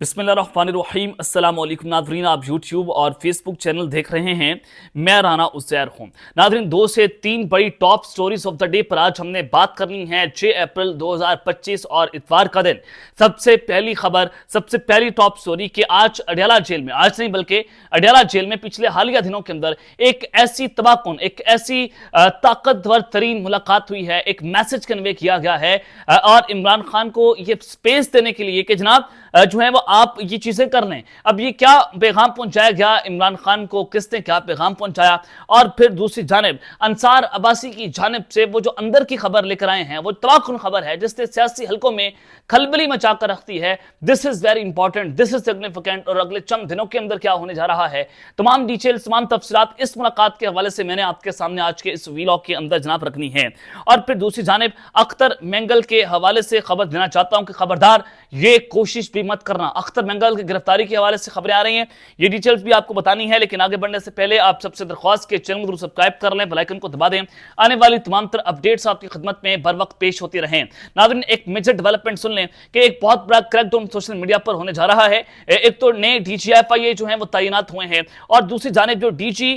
बिस्मिल्लाहिर्रहमानिर्रहीम अस्सलाम वालेकुम नाज़रीन, आप यूट्यूब और फेसबुक चैनल देख रहे हैं। मैं राना उसैर हूं। नाज़रीन, 2 से 3 बड़ी top stories of the day पर आज हमने बात करनी है। 6 अप्रैल 2025 और इतवार का दिन। सबसे पहली खबर, सबसे पहली टॉप स्टोरी कि आज अडयाला जेल में, आज नहीं बल्कि अडयाला जेल में पिछले हालिया दिनों के अंदर एक ऐसी तबाहकुन, एक ऐसी ताकतवर तरीन मुलाकात हुई है, एक मैसेज कन्वे किया गया है और इमरान खान को ये स्पेस देने के लिए कि जनाब जो है वो आप ये चीजें कर लें। अब ये क्या पैगाम पहुंचाया गया इमरान खान को, किसने क्या पैगाम पहुंचाया, और फिर दूसरी जानिब अंसार अब्बासी की जानिब से वो जो अंदर की खबर लेकर आए हैं वो तबाहकुन खबर है जिसने सियासी हलकों में खलबली मचा कर रखती है। This is very important, this is significant, और अगले चंद दिनों के अंदर क्या होने जा रहा है, तमाम डिटेल्स, तमाम तफसीलात इस मुलाकात के हवाले से मैंने आपके सामने आज के इस वीलॉग के अंदर जनाब रखनी है। और फिर दूसरी जानिब अख्तर मेंगल के हवाले से खबर देना चाहता हूं कि खबरदार ये कोशिश भी मत करना। अख्तर मेंगल की गिरफ्तारी के हवाले से खबरें आ रही हैं, ये डिटेल्स भी आपको बतानी है, लेकिन आगे बढ़ने से पहले आप सबसे दरख्वास्त के चैनल को सब्सक्राइब कर लें, बेल आइकन को दबा दें, आने वाली तमाम तरह अपडेट्स आपकी खिदमत में बर वक्त पेश होती रहें। नाज़रीन, एक मेजर डेवलपमेंट सुन लें कि एक बहुत बड़ा क्रैकडाउन सोशल मीडिया पर होने जा रहा है। एक तो नए DGFI जो हैं वो तैनात हुए हैं, और दूसरी जानिब जो DG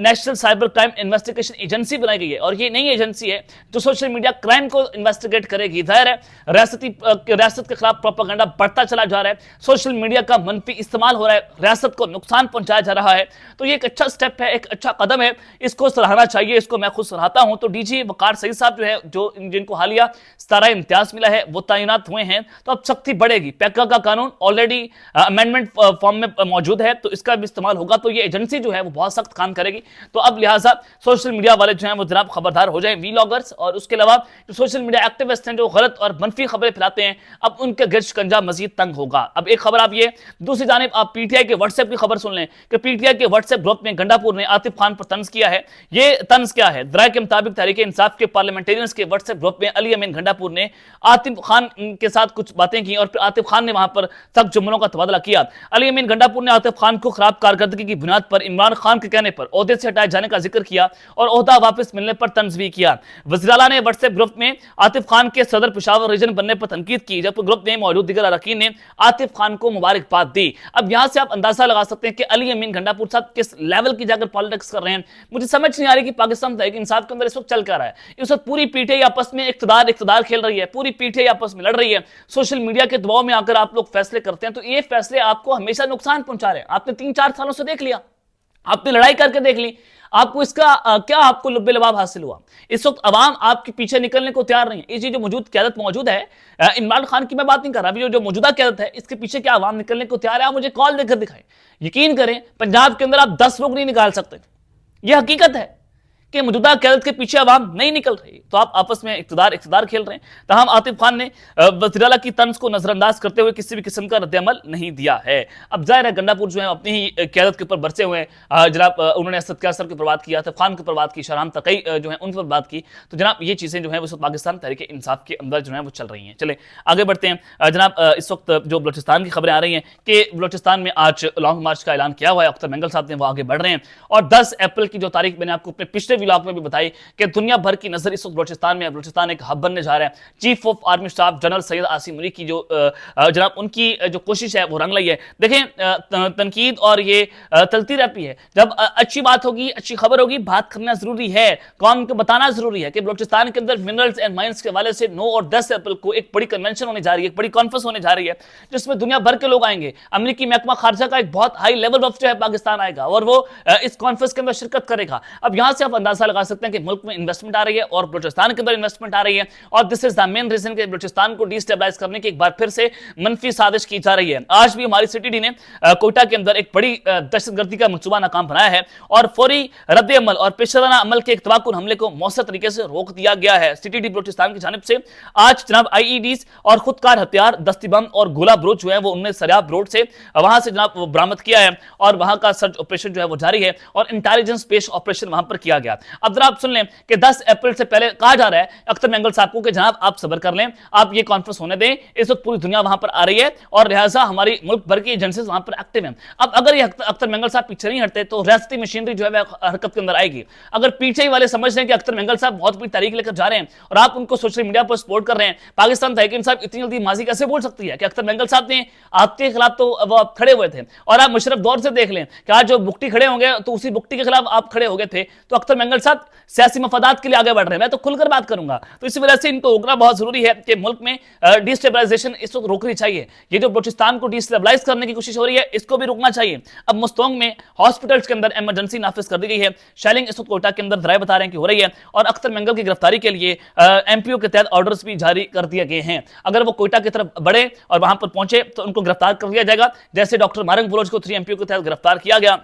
national cyber crime investigation agency बनाई गई है, और ये नई एजेंसी है जो सोशल मीडिया क्राइम को इन्वेस्टिगेट करेगी। जाहिर है रियासत के खिलाफ प्रोपेगेंडा बढ़ता चला जा रहा है, सोशल मीडिया का मनफी इस्तेमाल हो रहा है, रियासत को नुकसान पहुंचाया जा रहा है, तो ये एक अच्छा स्टेप है, एक अच्छा कदम है, इसको सराहना चाहिए, इसको मैं खुद सराहता हूं। तो DG वकार सईद साहब जो है, जो जिनको हालिया 17 इम्तियाज मिला है, वो तैनात हुए हैं, तो अब सख्ती बढ़ेगी। पैका का कानून ऑलरेडी अमेंडमेंट फॉर्म में मौजूद है, तो इसका भी इस्तेमाल होगा, तो ये एजेंसी जो है वो बहुत सख्त काम करेगी। तो अब लिहाजा सोशल मीडिया वाले जो है वो जनाब खबरदार हो जाए, वीलॉगर्स, और उसके अलावा जो सोशल मीडिया एक्टिविस्ट हैं जो गलत और मनफी खबरें फैलाते हैं, अब उनका गिरश कंजा मजीद तंग होगा। अब एक खबर आप ये, दूसरी जानिब आप PTI के व्हाट्सएप की खबर सुन लें कि PTI के व्हाट्सएप ग्रुप में गंडापुर ने आतिफ खान पर तंज किया है। ये तंज क्या है? दराए के मुताबिक तहरीक इंसाफ के पार्लियामेंटेरियंस के व्हाट्सएप ग्रुप में अली अमीन गंडापुर ने आतिफ खान के साथ कुछ बातें की, और फिर आतिफ खान ने वहां पर सख्त जुमलों का तबादला किया। अली अमीन गंडापुर ने आतिफ खान को खराब कारकर्दगी की बुनियाद पर इमरान खान के कहने पर ओहदे से हटाए जाने का जिक्र किया, और ओहदा वापस मिलने पर तंज भी किया। वज़ीर-ए-आला ने व्हाट्सएप ग्रुप में आतिफ खान के सदर पेशावर रीजन बनने पर तनकीद की, जबकि ग्रुप में मौजूद दीगर अरकान ने आतिफ खान को मुबारकबाद दी। अब यहां से आप अंदाजा लगा सकते हैं कि अली अमीन गंडापुर साहब किस लेवल की जाकर पॉलिटिक्स कर रहे हैं। मुझे समझ नहीं आ रही कि पाकिस्तान तहरीक इंसाफ के अंदर इस वक्त चल क्या रहा है। इस वक्त पूरी PTI आपस में इख्तिदार खेल रही है, पूरी PTI आपस में लड़ रही है। सोशल मीडिया के दबाव में आकर आप लोग फैसले करते हैं, तो ये फैसले आपको हमेशा नुकसान पहुंचा रहे हैं। आपने 3-4 सालों से देख लिया, आपने लड़ाई करके देख ली, आपको इसका क्या आपको लुब्बे लबाब हासिल हुआ? इस वक्त अवाम आपके पीछे निकलने को तैयार नहीं है। ये जो मौजूद क़यादत मौजूद है, इमरान खान की मैं बात नहीं कर रहा, अभी जो मौजूदा क़यादत है, इसके पीछे क्या अवाम निकलने को तैयार है? आप मुझे कॉल देकर दिखाएं। यकीन करें, पंजाब के अंदर आप 10 लोग नहीं निकाल सकते। यह हकीकत है कि मौजूदा क़यादत के पीछे अवाम नहीं निकल रही, तो आप आपस में इख्तिदार खेल रहे हैं। तमाम आतिफ खान ने वज़ीर-ए-आला की तंज को नजरअंदाज करते हुए किसी भी किस्म का रद्द-ए-अमल नहीं दिया है। अब जाहिर है गंडापुर जो है अपनी ही क़यादत के ऊपर बरसे हुए हैं। जनाब उन्होंने असद कैसर के ऊपर बात की, आतिफ खान के ऊपर बात की, शहराम तकई जो है उन पर बात की, तो जनाब ये चीज़ें जो है वो पाकिस्तान तहरीक इंसाफ के अंदर जो है वो चल रही हैं। चले आगे बढ़ते हैं। जनाब इस वक्त जो बलोचिस्तान की खबरें आ रही हैं कि बलोचिस्तान में आज लॉन्ग मार्च का ऐलान किया हुआ है। अख्तर मेंगल साहब ने वो आगे बढ़ रहे हैं, और 10 अप्रैल की जो तारीख मैंने आपको अपने पिछले व्लॉग में भी बताई कि दुनिया भर की नजर इस वक्त बलोचिस्तान में है। बलोचिस्तान एक हब बनने जा रहा है। Chief of army staff general Syed Asim Munir की जो जनाब उनकी जो कोशिश है वो रंग लाई है। देखें, तनकीद और ये चलती रहती है। जब अच्छी बात होगी, अच्छी खबर होगी, बात करना जरूरी है, कौम को बताना जरूरी है कि बलोचिस्तान के अंदर मिनरल्स एंड माइंस के हवाले से 9 और 10 अप्रैल को एक बड़ी कन्वेंशन होने जा रही है, एक बड़ी कॉन्फ्रेंस होने जा रही है, जिसमें दुनिया भर के लोग आएंगे। अमेरिकी महकमा खारजा का एक बहुत हाई लेवल ऑफ जो है पाकिस्तान आएगा, और वो इस कॉन्फ्रेंस के अंदर शिरकत करेगा। अब यहां से आप अंदाजा लगा सकते हैं कि मुल्क में इन्वेस्टमेंट आ रही है, और बलूचिस्तान के अंदर इन्वेस्टमेंट आ रही है, और this is the main reason कि बलूचिस्तान को डिस्टेबलाइज करने की एक बार फिर से मनफी साजिश की जा रही है। आज भी हमारी CTD ने कोयटा के अंदर एक बड़ी दहशतगर्दी का मंसूबा नाकाम बनाया है, और फौरी रद्द अमल और पेशेवराना अमल के एक तबाहकुन हमले को मौसर तरीके से रोक दिया गया है। CTD बलूचिस्तान की जानिब से आज जनाब IEDs और खुदकार हथियार, दस्ती बम और गोला बारूद जो है वो उनमें सरियाब रोड से वहां से जनाब बरामद किया है, और वहां का सर्च ऑपरेशन जो है वो जारी है, और इंटेलिजेंस पेश ऑपरेशन वहां पर किया गया। अब जरा आप सुन लें कि 10 अप्रैल से पहले कहा जा रहा है अख्तर मेंगल साहब को कि जनाब आप सब्र कर लें, आप ये कॉन्फ्रेंस होने दें, इस वक्त पूरी दुनिया वहां पर आ रही है और लिहाजा हमारी मुल्क भर की एजेंसीज वहां पर एक्टिव हैं। अब अगर ये अख्तर मेंगल साहब पीछे नहीं हटते तो रियासती मशीनरी जो है वह हरकत के अंदर आएगी। अगर पीछे ही वाले समझ रहे हैं कि अख्तर मेंगल साहब बहुत बड़ी तारीख लेकर जा रहे हैं और आप उनको सोशल मीडिया पर सपोर्ट कर रहे हैं, पाकिस्तान तहरीक इंसाफ इतनी जल्दी माजी कैसे बोल सकती है कि अख्तर मेंगल साहब ने आपके खिलाफ तो वो खड़े हुए थे। और आप मुशर्रफ दौर से देख लें कि आज जो बुकटी खड़े होंगे तो उसी बुकटी के खिलाफ आप खड़े हो गए थे। तो अख्तर मेंगल साहब सियासी मफादात के लिए आगे बढ़ रहे हैं, मैं तो खुलकर बात करूंगा। तो इसी वजह से इनको रोकना बहुत जरूरी है कि मुल्क में डिस्टेबलाइजेशन इस वक्त रोकनी चाहिए। ये जो बलूचिस्तान को डिस्टेबलाइज करने की कोशिश हो रही है इसको भी रोकना चाहिए। अब मुस्तोंग में हॉस्पिटल्स के अंदर इमरजेंसी नाफिज कर दी गई है। शेलिंग इस वक्त कोयटा के अंदर जराए बता रहे हैं कि हो रही है और अख्तर मेंगल की गिरफ्तारी के लिए एमपीओ के तहत ऑर्डर्स भी जारी कर दिए गए हैं। अगर वो कोयटा की तरफ बढ़े और वहां पर पहुंचे तो उनको गिरफ्तार कर लिया जाएगा, जैसे डॉक्टर मारंग बलोच को 3 एमपीओ के तहत गिरफ्तार किया गया।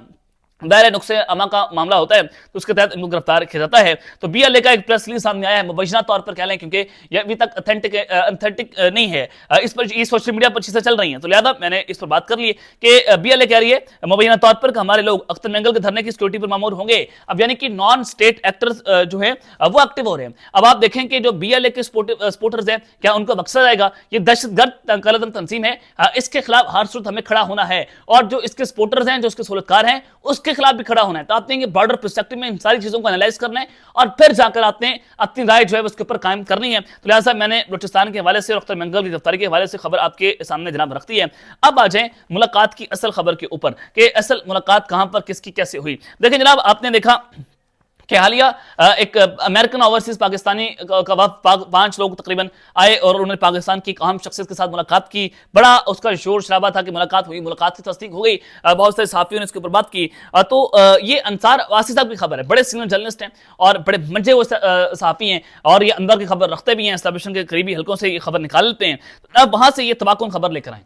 दायरे नुक्से अमा का मामला होता है तो उसके तहत इनको गिरफ्तार किया जाता है। तो बीएलए का एक प्रेस रिलीज सामने आया है, मुबैना तौर पर कह लें क्योंकि ये अभी तक ऑथेंटिक नहीं है, इस पर ये सोशल मीडिया पर चीजें चल रही हैं, तो लिहाजा मैंने इस पर बात कर ली कि बीएलए कह रही है मुबैना तौर पर कि हमारे लोग अख्तर मेंगल के धरने की सिक्योरिटी पर मामूर होंगे। अब यानी कि नॉन स्टेट एक्टर्स जो है वो एक्टिव हो रहे हैं। अब आप देखें कि जो बीएलए के सपोर्टर्स हैं क्या उनको मकसद आएगा ये दहशतगर्द कलदम तंजीम है, इसके खिलाफ हर सूरत हमें खड़ा होना है और जो इसके सपोर्टर्स हैं जो उसके सहूलतकार हैं उसके खिलाफ भी खड़ा होना है। तो आप देखेंगे बॉर्डर पर्सपेक्टिव में इन सारी चीजों को एनालाइज करना है और फिर जाकर आपने अपनी राय जो है उसके ऊपर कायम करनी है। तो लिहाजा मैंने बलूचिस्तान के हवाले से और अख्तर मेंगल की गिरफ्तारी के हवाले से खबर आपके सामने जनाब रखती है। अब आ जाए मुलाकात की असल खबर के ऊपर कि असल मुलाकात कहां पर किसकी कैसे हुई। देखिए जनाब आपने देखा कि हालिया एक अमेरिकन ओवरसीज पाकिस्तानी का वफ्द 5 लोग तकरीबन आए और उन्होंने पाकिस्तान की एक अहम शख्सियत के साथ मुलाकात की। बड़ा उसका शोर शराबा था कि मुलाकात हुई, मुलाकात की तस्दीक हो गई, बहुत सारे सहाफियों ने इसके ऊपर बात की। तो ये अंसार वासी साहब की खबर है, बड़े सीनियर जर्नलिस्ट हैं और बड़े मंजे हुए सहाफी हैं और ये अंदर की खबर रखते भी हैं, एस्टेब्लिशमेंट के करीबी हल्कों से ये खबर निकाल लेते हैं। अब वहां से ये तबाकुन खबर लेकर आए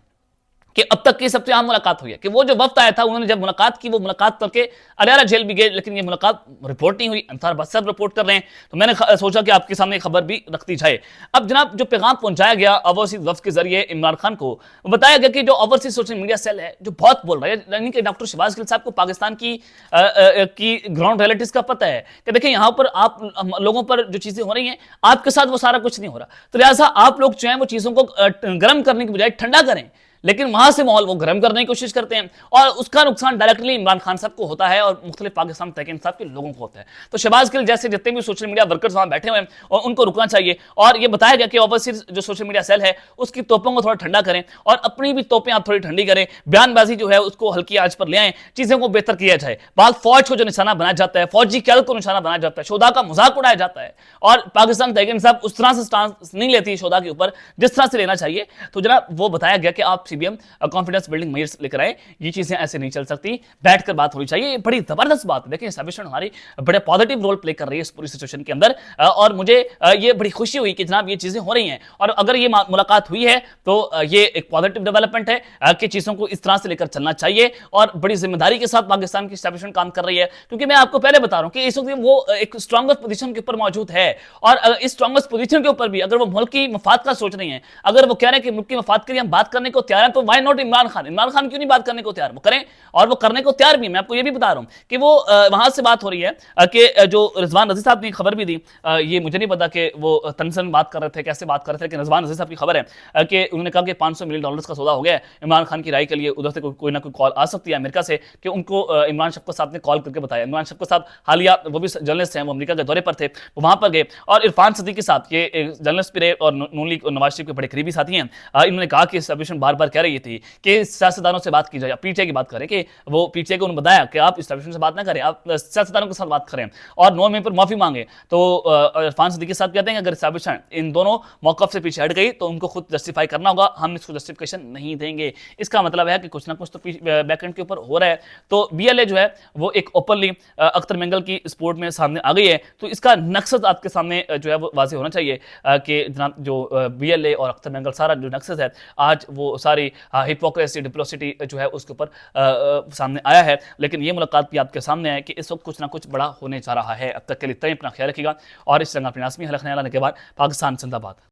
कि अब तक की सबसे अहम मुलाकात हुई है कि वो जो वफ्द आया था उन्होंने जब मुलाकात की वो मुलाकात करके अलियारा जेल भी गए, लेकिन ये मुलाकात रिपोर्ट नहीं हुई। अंसार बस साहब रिपोर्ट कर रहे हैं, तो मैंने सोचा कि आपके सामने खबर भी रखती जाए। अब जनाब जो पैगाम पहुंचाया गया ओवरसीज वफ्द के जरिए इमरान खान को, बताया गया कि जो ओवरसीज सोशल मीडिया सेल है जो बहुत बोल रहा है, यानी कि डॉक्टर शहबाज गिल साहब को पाकिस्तान की ग्राउंड रियलिटीज का पता है कि देखिए यहाँ पर आप लोगों पर जो चीजें हो रही हैं आपके साथ वो सारा कुछ नहीं हो रहा। तो लिहाजा आप लोग जो है वो चीजों को गर्म करने की बजाय ठंडा करें, लेकिन वहां से माहौल वो गर्म करने की कोशिश करते हैं और उसका नुकसान डायरेक्टली इमरान खान साहब को होता है और मुख्तलिफ पाकिस्तान तहरीक इंसाफ के लोगों को होता है। तो शहबाज गिल जैसे जितने भी सोशल मीडिया वर्कर्स वहां बैठे हुए हैं और उनको रुकना चाहिए और ये बताया गया कि ओवरसीज जो सोशल मीडिया सेल है उसकी तोपों को थोड़ा ठंडा करें और अपनी भी तोपें आप थोड़ी ठंडी करें, बयानबाजी जो है उसको हल्की आंच पर ले आए, चीजों को बेहतर किया जाए। बाद फौज को जो निशाना बनाया जाता है, फौजी क्यादत को निशाना बनाया जाता है, शोधा का मजाक उड़ाया जाता है और पाकिस्तान तहरीक इंसाफ उस तरह से स्टांस नहीं लेती शोधा के ऊपर जिस तरह से लेना चाहिए। तो जनाब वो बताया गया कि आप सीबीएम बिल्डिंग मेयर्स लेकर आए, ये चीजें ऐसे नहीं चल सकती, बैठकर बात होनी चाहिए। बड़ी जबरदस्त बात है, देखिए एस्टेब्लिशमेंट हमारी बड़े पॉजिटिव रोल प्ले कर रही है इस पूरी सिचुएशन के अंदर और मुझे ये बड़ी खुशी हुई कि जनाब ये चीजें हो रही हैं और अगर ये मुलाकात हुई है तो ये एक पॉजिटिव डेवलपमेंट है कि चीजों को इस तरह से लेकर चलना चाहिए और बड़ी जिम्मेदारी के साथ पाकिस्तान की एस्टेब्लिशमेंट काम कर रही है। क्योंकि मैं आपको पहले बता रहा हूं कि इस वक्त वो एक स्ट्रॉन्गेस्ट पोजीशन के ऊपर मौजूद है और इस स्ट्रॉन्गेस्ट पोजीशन के ऊपर भी अगर वो मुल्क की मफाद का सोच रही है, अगर वो कह रहे हैं कि मुल्क की मफाद के लिए हम बात करने को तैयार हैं, तो वाई नॉट इमरान खान क्यों नहीं बात करने को तैयार? वो करें और वो करने को तैयार भी। मैं आपको ये भी बता रहा हूं कि वो वहां से बात हो रही है कि जो रिजवान रजी साहब ने खबर भी दी, ये मुझे नहीं पता कि वो तनसन बात कर रहे थे, कैसे बात कर रहे थे, कि रिजवान रजी साहब की खबर है कि उन्होंने कहा कि $500 मिलियन का सौदा हो गया है। इमरान खान की राय के लिए उधर से कोई ना कोई कॉल आ सकती है अमेरिका से कि उनको इमरान शफकत साहब ने कॉल करके बताया। इमरान शफकत साहब हालिया वो भी जर्नलिस्ट हैं, वो अमेरिका के दौरे पर थे, वो वहां पर गए और इरफान सदीकी साहब ये जर्नलिस्ट भी रहे और नून लीग और नवाज शरीफ के बड़े करीबी साथी हैं। इन्होंने कहा कि एस्टेब्लिशमेंट बार बार कह रही थी कि सियासतदानों से बात की जाए, पीटीआई की बात करें कि वो पीटीआई को उन्होंने बताया कि आप एस्टेब्लिशमेंट से बात ना करें, आप सियासतदानों के साथ बात करें और 9 मई पर माफी मांगे। तो इरफान सदीकी साहब कहते हैं कि अगर एस्टेब्लिशमेंट इन दोनों मौक़िफ़ से पीछे हट गई तो उनको खुद जस्टिफाई करना होगा, हम इसको जस्टिफिकेशन नहीं देंगे। इसका मतलब है कि कुछ ना कुछ तो बैकएंड के ऊपर हो रहा है। तो बीएलए जो है वो एक ओपनली अख्तर मेंगल की सपोर्ट में सामने आ गई है। तो इसका नक्सद आपके सामने जो है वो वाज़ेह होना चाहिए कि जनाब जो बीएलए और अख्तर मेंगल सारा जो नक्सद है आज वो सारी हिपोक्रेसी डिप्लोसिटी जो है उसके ऊपर सामने आया है। लेकिन ये मुलाकात भी आपके सामने है कि इस वक्त कुछ ना कुछ बड़ा होने जा रहा है। अब तक के लिए इतना ही, अपना ख्याल रखिएगा और इस रंग अपने नाज़मीन हलक़ नया लाने के बाद पाकिस्तान जिंदाबाद।